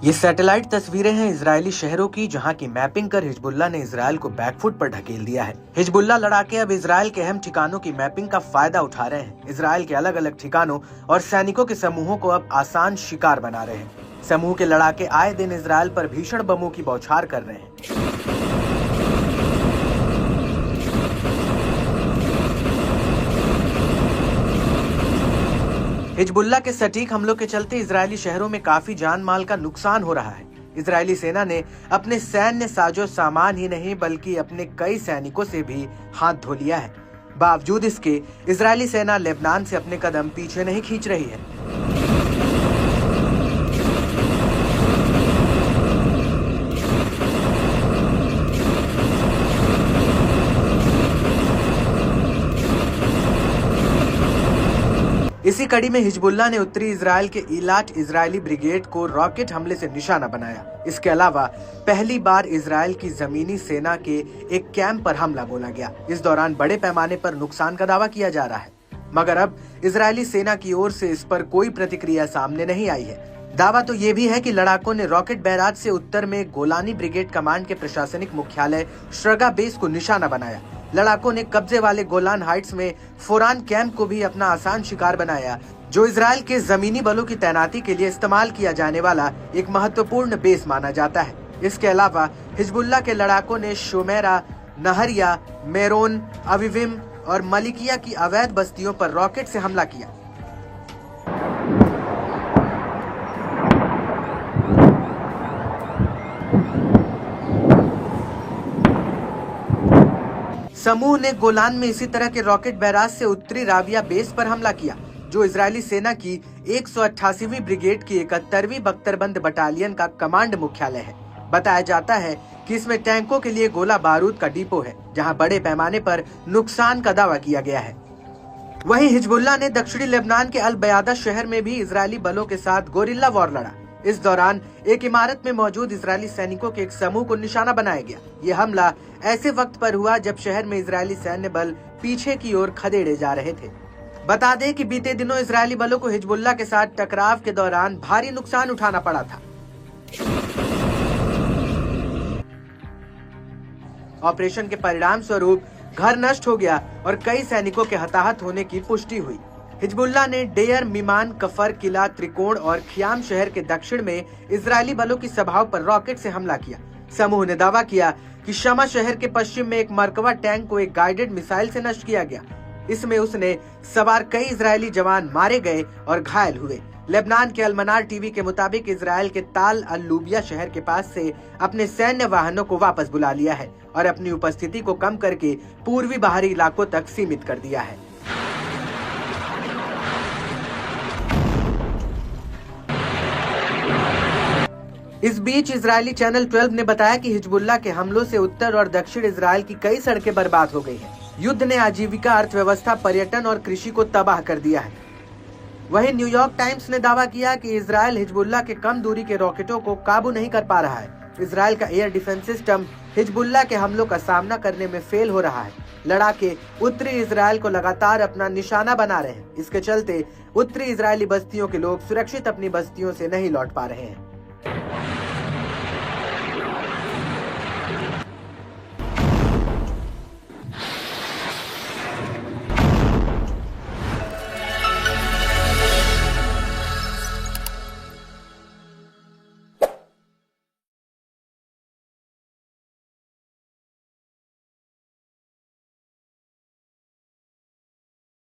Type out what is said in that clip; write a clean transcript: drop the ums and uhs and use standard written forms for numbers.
ये सैटेलाइट तस्वीरें हैं इजरायली शहरों की, जहां की मैपिंग कर हिजबुल्लाह ने इजरायल को बैकफुट पर ढकेल दिया है। हिजबुल्लाह लड़ाके अब इजरायल के अहम ठिकानों की मैपिंग का फायदा उठा रहे हैं। इजरायल के अलग अलग ठिकानों और सैनिकों के समूहों को अब आसान शिकार बना रहे हैं। समूह के लड़ाके आए दिन इजरायल पर भीषण बमों की बौछार कर रहे हैं। हिजबुल्लाह के सटीक हमलों के चलते इजरायली शहरों में काफी जान माल का नुकसान हो रहा है। इजरायली सेना ने अपने सैन्य साजो सामान ही नहीं बल्कि अपने कई सैनिकों से भी हाथ धो लिया है। बावजूद इसके इजरायली सेना लेबनान से अपने कदम पीछे नहीं खींच रही है। इसी कड़ी में हिजबुल्लाह ने उत्तरी इजरायल के इलाट इजरायली ब्रिगेड को रॉकेट हमले से निशाना बनाया। इसके अलावा पहली बार इजरायल की जमीनी सेना के एक कैंप पर हमला बोला गया। इस दौरान बड़े पैमाने पर नुकसान का दावा किया जा रहा है, मगर अब इजरायली सेना की ओर से इस पर कोई प्रतिक्रिया सामने नहीं आई है। दावा तो ये भी है कि लड़ाकों ने रॉकेट बैराज से उत्तर में गोलानी ब्रिगेड कमांड के प्रशासनिक मुख्यालय श्रगा बेस को निशाना बनाया। लड़ाकों ने कब्जे वाले गोलान हाइट्स में फोरान कैंप को भी अपना आसान शिकार बनाया, जो इजरायल के जमीनी बलों की तैनाती के लिए इस्तेमाल किया जाने वाला एक महत्वपूर्ण बेस माना जाता है। इसके अलावा हिजबुल्लाह के लड़ाकों ने शोमेरा, नहरिया, मेरोन, अविविम और मलिकिया की अवैध बस्तियों पर रॉकेट से हमला किया। समूह ने गोलान में इसी तरह के रॉकेट बैराज से उत्तरी राविया बेस पर हमला किया, जो इजरायली सेना की 188वीं ब्रिगेड की 71वीं बख्तरबंद बटालियन का कमांड मुख्यालय है। बताया जाता है कि इसमें टैंकों के लिए गोला बारूद का डिपो है, जहां बड़े पैमाने पर नुकसान का दावा किया गया है। वहीं हिजबुल्लाह ने दक्षिणी लेबनान के अल बयादा शहर में भी इजरायली बलों के साथ गोरिल्ला वॉर लड़ा। इस दौरान एक इमारत में मौजूद इजरायली सैनिकों के एक समूह को निशाना बनाया गया। ये हमला ऐसे वक्त पर हुआ जब शहर में इजरायली सैन्य बल पीछे की ओर खदेड़े जा रहे थे। बता दें कि बीते दिनों इजरायली बलों को हिजबुल्लाह के साथ टकराव के दौरान भारी नुकसान उठाना पड़ा था। ऑपरेशन के परिणाम स्वरूप घर नष्ट हो गया और कई सैनिकों के हताहत होने की पुष्टि हुई। हिजबुल्लाह ने डेयर, मिमान, कफर, किला, त्रिकोण और खियाम शहर के दक्षिण में इजरायली बलों की सभाओं पर रॉकेट से हमला किया। समूह ने दावा किया कि शमा शहर के पश्चिम में एक मरकवा टैंक को एक गाइडेड मिसाइल से नष्ट किया गया। इसमें उसने सवार कई इजरायली जवान मारे गए और घायल हुए। लेबनान के अलमनार टीवी के मुताबिक इजरायल के ताल अल लूबिया शहर के पास से अपने सैन्य वाहनों को वापस बुला लिया है और अपनी उपस्थिति को कम करके पूर्वी बाहरी इलाकों तक सीमित कर दिया है। इस बीच इजरायली चैनल 12 ने बताया कि हिजबुल्लाह के हमलों से उत्तर और दक्षिण इजरायल की कई सड़कें बर्बाद हो गई हैं। युद्ध ने आजीविका, अर्थव्यवस्था, पर्यटन और कृषि को तबाह कर दिया है। वहीं न्यूयॉर्क टाइम्स ने दावा किया कि इजरायल हिजबुल्लाह के कम दूरी के रॉकेटों को काबू नहीं कर पा रहा है। इजरायल का एयर डिफेंस सिस्टम हिजबुल्लाह के हमलों का सामना करने में फेल हो रहा है। लड़ाके उत्तरी इजरायल को लगातार अपना निशाना बना रहे हैं। इसके चलते उत्तरी इजरायली बस्तियों के लोग सुरक्षित अपनी बस्तियों से नहीं लौट पा रहे हैं।